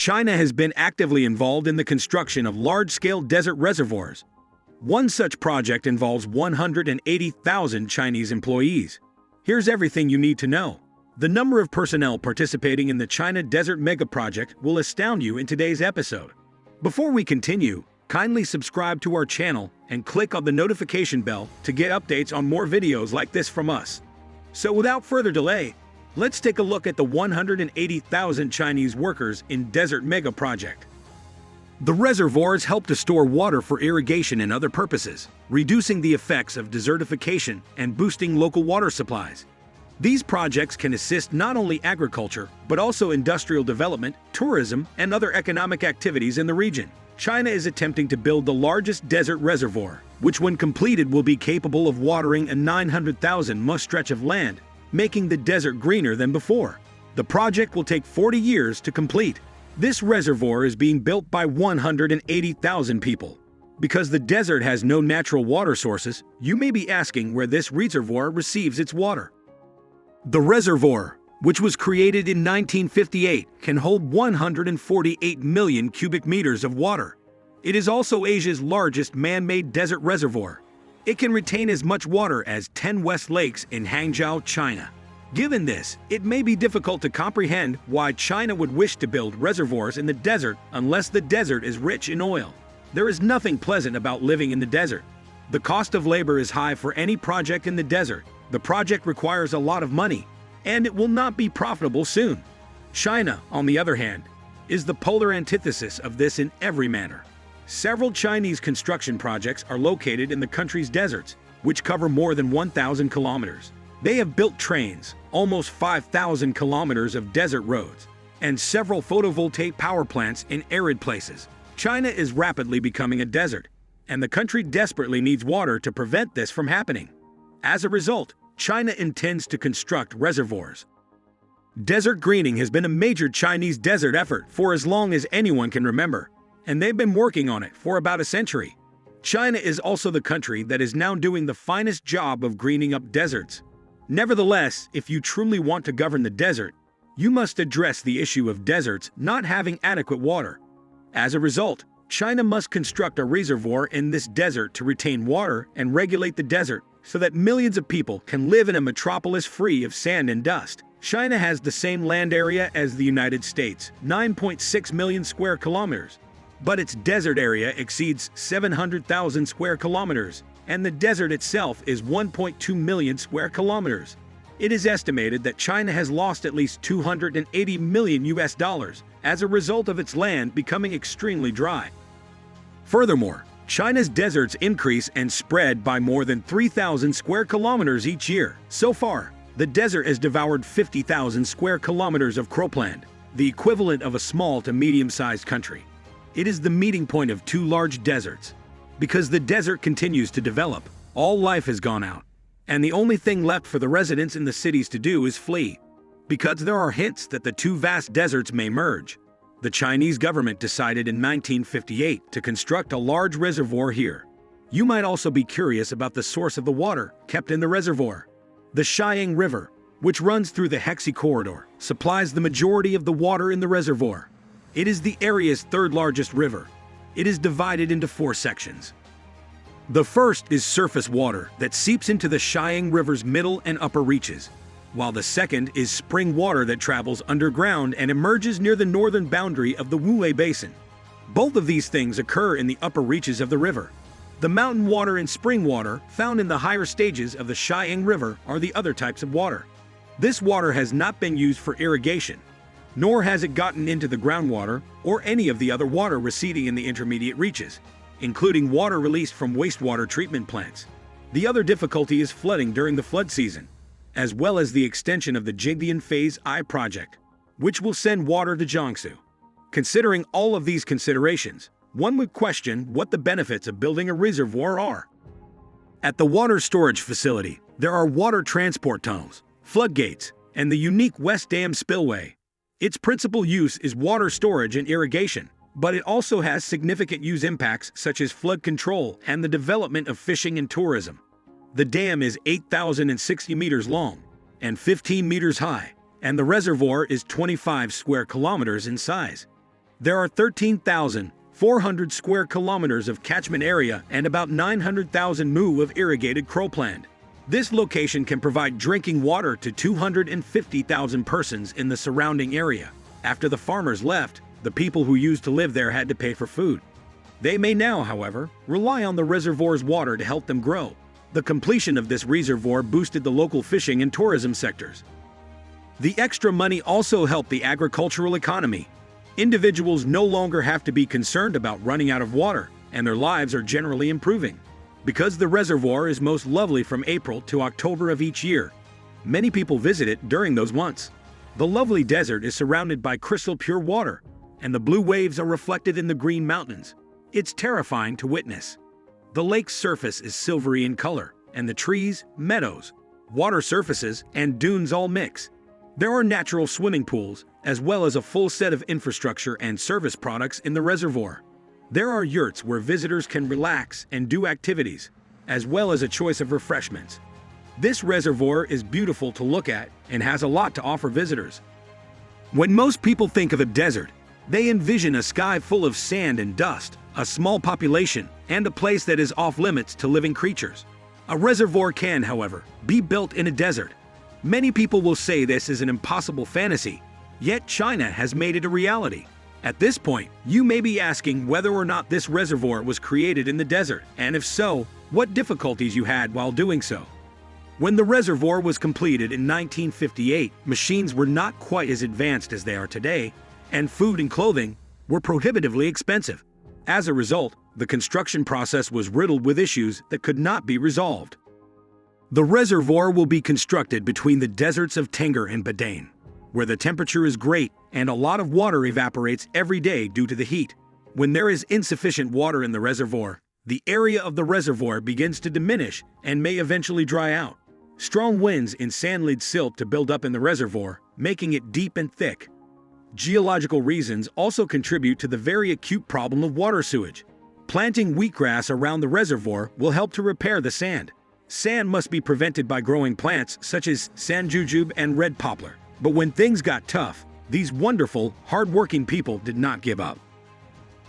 China has been actively involved in the construction of large-scale desert reservoirs. One such project involves 180,000 Chinese employees. Here's everything you need to know. The number of personnel participating in the China Desert Mega Project will astound you in today's episode. Before we continue, kindly subscribe to our channel and click on the notification bell to get updates on more videos like this from us. So without further delay, let's take a look at the 180,000 Chinese workers in Desert Mega Project. The reservoirs help to store water for irrigation and other purposes, reducing the effects of desertification and boosting local water supplies. These projects can assist not only agriculture, but also industrial development, tourism, and other economic activities in the region. China is attempting to build the largest desert reservoir, which when completed will be capable of watering a 900,000 stretch of land, making the desert greener than before. The project will take 40 years to complete. This reservoir is being built by 180,000 people. Because the desert has no natural water sources, you may be asking where this reservoir receives its water. The reservoir, which was created in 1958, can hold 148 million cubic meters of water. It is also Asia's largest man-made desert reservoir. It can retain as much water as 10 West Lakes in Hangzhou, China. Given this, it may be difficult to comprehend why China would wish to build reservoirs in the desert unless the desert is rich in oil. There is nothing pleasant about living in the desert. The cost of labor is high for any project in the desert. The project requires a lot of money, and it will not be profitable soon. China, on the other hand, is the polar antithesis of this in every manner. Several Chinese construction projects are located in the country's deserts, which cover more than 1,000 kilometers. They have built trains, almost 5,000 kilometers of desert roads, and several photovoltaic power plants in arid places. China is rapidly becoming a desert, and the country desperately needs water to prevent this from happening. As a result, China intends to construct reservoirs. Desert greening has been a major Chinese desert effort for as long as anyone can remember, and they've been working on it for about a century. China is also the country that is now doing the finest job of greening up deserts. Nevertheless, if you truly want to govern the desert, you must address the issue of deserts not having adequate water. As a result, China must construct a reservoir in this desert to retain water and regulate the desert so that millions of people can live in a metropolis free of sand and dust. China has the same land area as the United States, 9.6 million square kilometers. But its desert area exceeds 700,000 square kilometers, and the desert itself is 1.2 million square kilometers. It is estimated that China has lost at least $280 million as a result of its land becoming extremely dry. Furthermore, China's deserts increase and spread by more than 3,000 square kilometers each year. So far, the desert has devoured 50,000 square kilometers of cropland, the equivalent of a small to medium-sized country. It is the meeting point of two large deserts. Because the desert continues to develop, all life has gone out, and the only thing left for the residents in the cities to do is flee. Because there are hints that the two vast deserts may merge, the Chinese government decided in 1958 to construct a large reservoir here. You might also be curious about the source of the water kept in the reservoir. The Keqiang River, which runs through the Hexi corridor, supplies the majority of the water in the reservoir. It is the area's third largest river. It is divided into 4 sections. The first is surface water that seeps into the Keqiang River's middle and upper reaches, while the second is spring water that travels underground and emerges near the northern boundary of the Wulei Basin. Both of these things occur in the upper reaches of the river. The mountain water and spring water found in the higher stages of the Keqiang River are the other types of water. This water has not been used for irrigation, nor has it gotten into the groundwater or any of the other water receding in the intermediate reaches, including water released from wastewater treatment plants. The other difficulty is flooding during the flood season, as well as the extension of the Xinjiang Phase I project, which will send water to Jiangsu. Considering all of these considerations, one would question what the benefits of building a reservoir are. At the water storage facility, there are water transport tunnels, floodgates, and the unique West Dam spillway. Its principal use is water storage and irrigation, but it also has significant use impacts such as flood control and the development of fishing and tourism. The dam is 8,060 meters long and 15 meters high, and the reservoir is 25 square kilometers in size. There are 13,400 square kilometers of catchment area and about 900,000 mu of irrigated cropland. This location can provide drinking water to 250,000 persons in the surrounding area. After the farmers left, the people who used to live there had to pay for food. They may now, however, rely on the reservoir's water to help them grow. The completion of this reservoir boosted the local fishing and tourism sectors. The extra money also helped the agricultural economy. Individuals no longer have to be concerned about running out of water, and their lives are generally improving. Because the reservoir is most lovely from April to October of each year, many people visit it during those months. The lovely desert is surrounded by crystal pure water, and the blue waves are reflected in the green mountains. It's terrifying to witness. The lake's surface is silvery in color, and the trees, meadows, water surfaces, and dunes all mix. There are natural swimming pools, as well as a full set of infrastructure and service products in the reservoir. There are yurts where visitors can relax and do activities, as well as a choice of refreshments. This reservoir is beautiful to look at and has a lot to offer visitors. When most people think of a desert, they envision a sky full of sand and dust, a small population, and a place that is off-limits to living creatures. A reservoir can, however, be built in a desert. Many people will say this is an impossible fantasy, yet China has made it a reality. At this point, you may be asking whether or not this reservoir was created in the desert, and if so, what difficulties you had while doing so. When the reservoir was completed in 1958, machines were not quite as advanced as they are today, and food and clothing were prohibitively expensive. As a result, the construction process was riddled with issues that could not be resolved. The reservoir will be constructed between the deserts of Tengger and Badain, where the temperature is great and a lot of water evaporates every day due to the heat. When there is insufficient water in the reservoir, the area of the reservoir begins to diminish and may eventually dry out. Strong winds in sand lead silt to build up in the reservoir, making it deep and thick. Geological reasons also contribute to the very acute problem of water sewage. Planting wheatgrass around the reservoir will help to repair the sand. Sand must be prevented by growing plants such as sand jujube and red poplar. But when things got tough, these wonderful, hard-working people did not give up.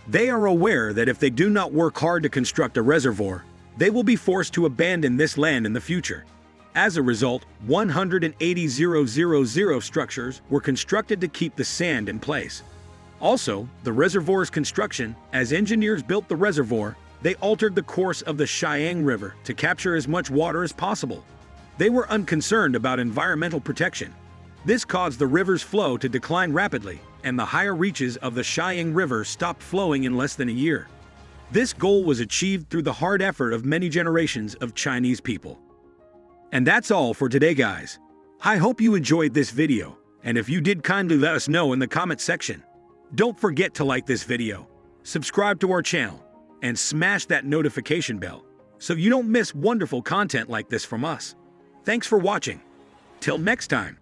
They are aware that if they do not work hard to construct a reservoir, they will be forced to abandon this land in the future. As a result, 180,000 structures were constructed to keep the sand in place. Also, the reservoir's construction, as engineers built the reservoir, they altered the course of the Keqiang River to capture as much water as possible. They were unconcerned about environmental protection. This caused the river's flow to decline rapidly, and the higher reaches of the Keqiang River stopped flowing in less than a year. This goal was achieved through the hard effort of many generations of Chinese people. And that's all for today, guys. I hope you enjoyed this video, and if you did, kindly let us know in the comment section. Don't forget to like this video, subscribe to our channel, and smash that notification bell so you don't miss wonderful content like this from us. Thanks for watching. Till next time.